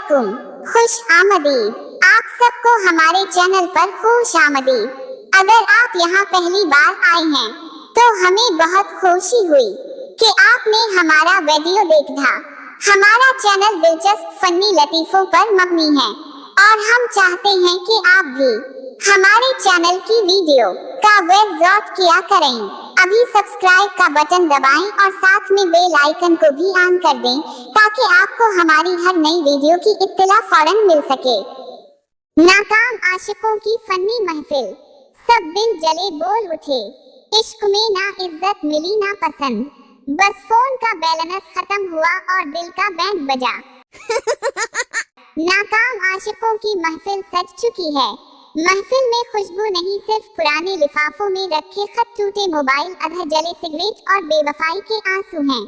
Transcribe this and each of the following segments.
वालेकुम, खुश आमदीद। आप सबको हमारे चैनल पर खुश आमदीद। अगर आप यहाँ पहली बार आए हैं तो हमें बहुत खुशी हुई कि आपने हमारा वीडियो देखा। हमारा चैनल दिलचस्प फनी लतीफों पर मबनी है और हम चाहते हैं कि आप भी हमारे चैनल की वीडियो का विज़िट किया करें। अभी सब्सक्राइब का बटन दबाएं और साथ में बेल आइकन को भी ऑन कर दें ताकि आपको हमारी हर नई वीडियो की इत्तला फौरन मिल सके। नाकाम आशिकों की फनी महफिल। सब दिल जले बोल उठे, इश्क में ना इज्जत मिली ना पसंद, बस फोन का बैलेंस खत्म हुआ और दिल का बैंड बजा। नाकाम आशिकों की महफिल सज चुकी है। महफिल में खुशबू नहीं, सिर्फ पुराने लिफाफों में रखे खत, टूटे मोबाइल, अधर जले सिगरेट और बेवफाई के आंसू हैं।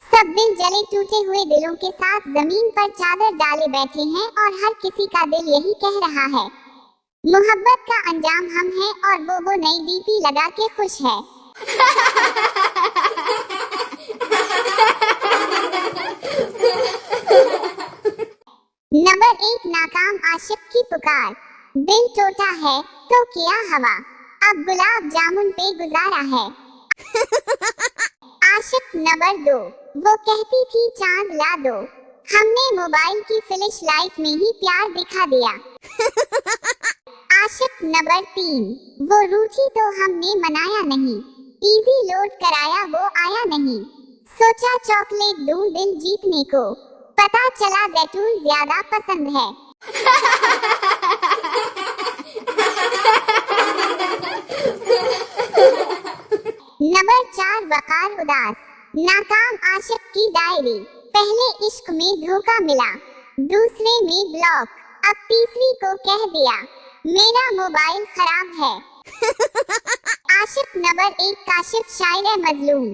सब दिल जले टूटे हुए दिलों के साथ जमीन पर चादर डाले बैठे हैं और हर किसी का दिल यही कह रहा है, मोहब्बत का अंजाम हम हैं। और वो नई डीपी लगा के खुश है। नंबर 1, नाकाम आशिक की पुकार। दिल टूटा है तो किया हवा, अब गुलाब जामुन पे गुजारा है। आशिक नंबर 2, वो कहती थी चांद ला दो, हमने मोबाइल की फ्लैश लाइट में ही प्यार दिखा दिया। आशिक नंबर 3, वो रूठी तो हमने मनाया नहीं, इजी लोड कराया वो आया नहीं, सोचा चॉकलेट दूं दिल जीतने को, पता चला गैटूल ज्यादा पसंद है। नंबर 4, वकार उदास। नाकाम आशिक की डायरी। पहले इश्क में धोखा मिला, दूसरे में ब्लॉक, अब तीसरी को कह दिया मेरा मोबाइल खराब है। आशिक नंबर 1, काशिफ शायर मजलूम।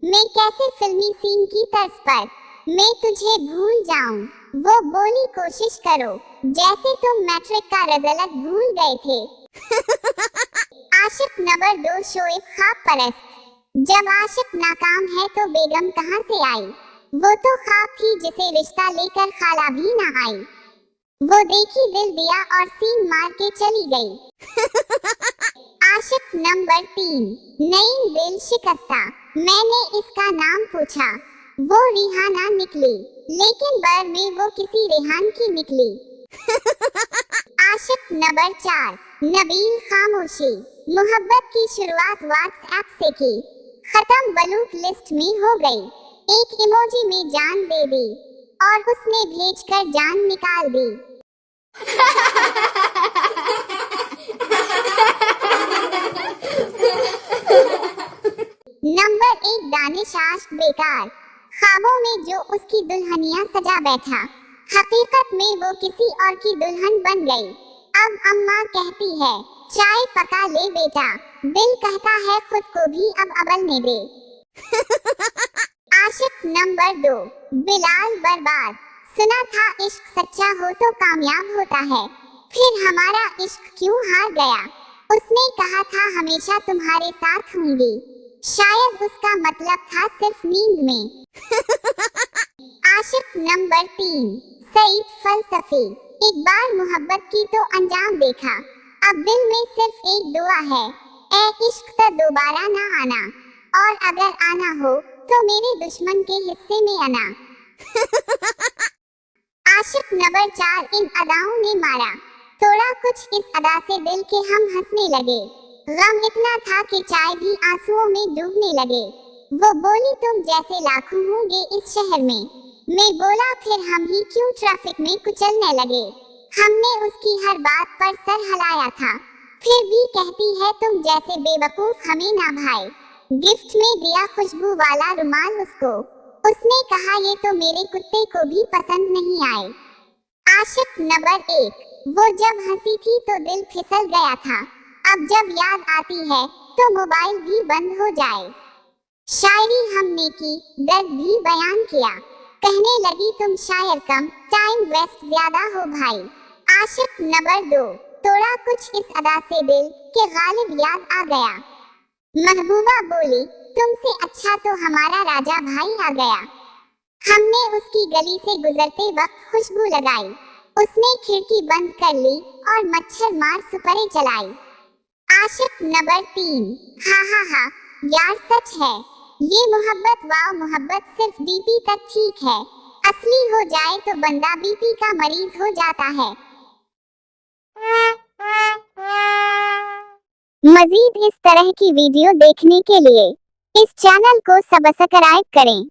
मैं कैसे फिल्मी सीन की तर्ज पर मैं तुझे भूल जाऊं, वो बोली कोशिश करो जैसे तुम मैट्रिक का रिजल्ट भूल गए थे। आशिक नंबर 2, शोएब ख्वाब परस्त। जब आशिक नाकाम है तो बेगम कहां से आई, वो तो ख्वाब थी जिसे रिश्ता लेकर खाला भी ना आई, वो देखी दिल दिया और सीन मार के चली गई। आशिक नंबर 3, नईम दिल शिकस्ता। मैंने इसका नाम पूछा, वो रिहाना निकली, लेकिन बाद में वो किसी रेहान की निकली। आशिक नंबर 4, नबील खामोशी। मोहब्बत की शुरुआत व्हाट्सएप से की, खत्म बलूक लिस्ट में हो गई, एक इमोजी में जान दे दी और उसने भेजकर जान निकाल दी। नंबर 1, दानिश आशिक बेकार। ख्वाबों में जो उसकी दुल्हनिया सजा बैठा, हकीकत में वो किसी और की दुल्हन बन गई। अब अम्मा कहती है चाय पका ले बेटा, दिल कहता है खुद को भी अब अबलने दे। आशिक नंबर 2, बिलाल बर्बाद। सुना था इश्क सच्चा हो तो कामयाब होता है, फिर हमारा इश्क क्यों हार गया, उसने कहा था हमेशा तुम्हारे साथ होंगी, शायद उसका मतलब था सिर्फ नींद में। आशिक नंबर 3, सईद फलसफी। एक बार मोहब्बत की तो अंजाम देखा, अब दिल में सिर्फ एक दुआ है, ए इश्क तो दोबारा ना आना, और अगर आना हो तो मेरे दुश्मन के हिस्से में आना। आशिक नंबर 4, इन अदाओं ने मारा, थोड़ा कुछ इस अदा से दिल के हम हंसने लगे, गम इतना था कि चाय भी आंसुओं में डूबने लगे, वो बोली तुम जैसे लाखों होंगे इस शहर में, मैं बोला फिर हम ही क्यों ट्रैफिक में कुचलने लगे, हमने उसकी हर बात पर सर हिलाया था, फिर भी कहती है तुम जैसे बेवकूफ हमें ना भाई, गिफ्ट में दिया खुशबू वाला रुमाल उसको, उसने कहा ये तो मेरे कुत्ते को भी पसंद नहीं आए। आशिक नंबर 1, वो जब हंसी थी तो दिल फिसल गया था, अब जब याद आती है तो मोबाइल भी बंद हो जाए, शायरी हमने की, दर्द भी बयान किया, कहने लगी तुम शायर कम, टाइम वेस्ट ज्यादा हो भाई। आशिक नंबर 2, थोड़ा कुछ इस अदा से दिल के गालिब याद आ गया, महबूबा बोली तुमसे अच्छा तो हमारा राजा भाई आ गया, हमने उसकी गली से गुजरते वक्त खुशबू लगाई। उसने खिड़की बंद कर ली और मच्छर मार सुपरे चलाई। आशिक नंबर 3। हा यार सच है। ये मोहब्बत वाओ मोहब्बत सिर्फ बीपी तक ठीक है, असली हो जाए तो बंदा बीपी का मरीज हो जाता है। मजीद इस तरह की वीडियो देखने के लिए इस चैनल को सब्सक्राइब करें।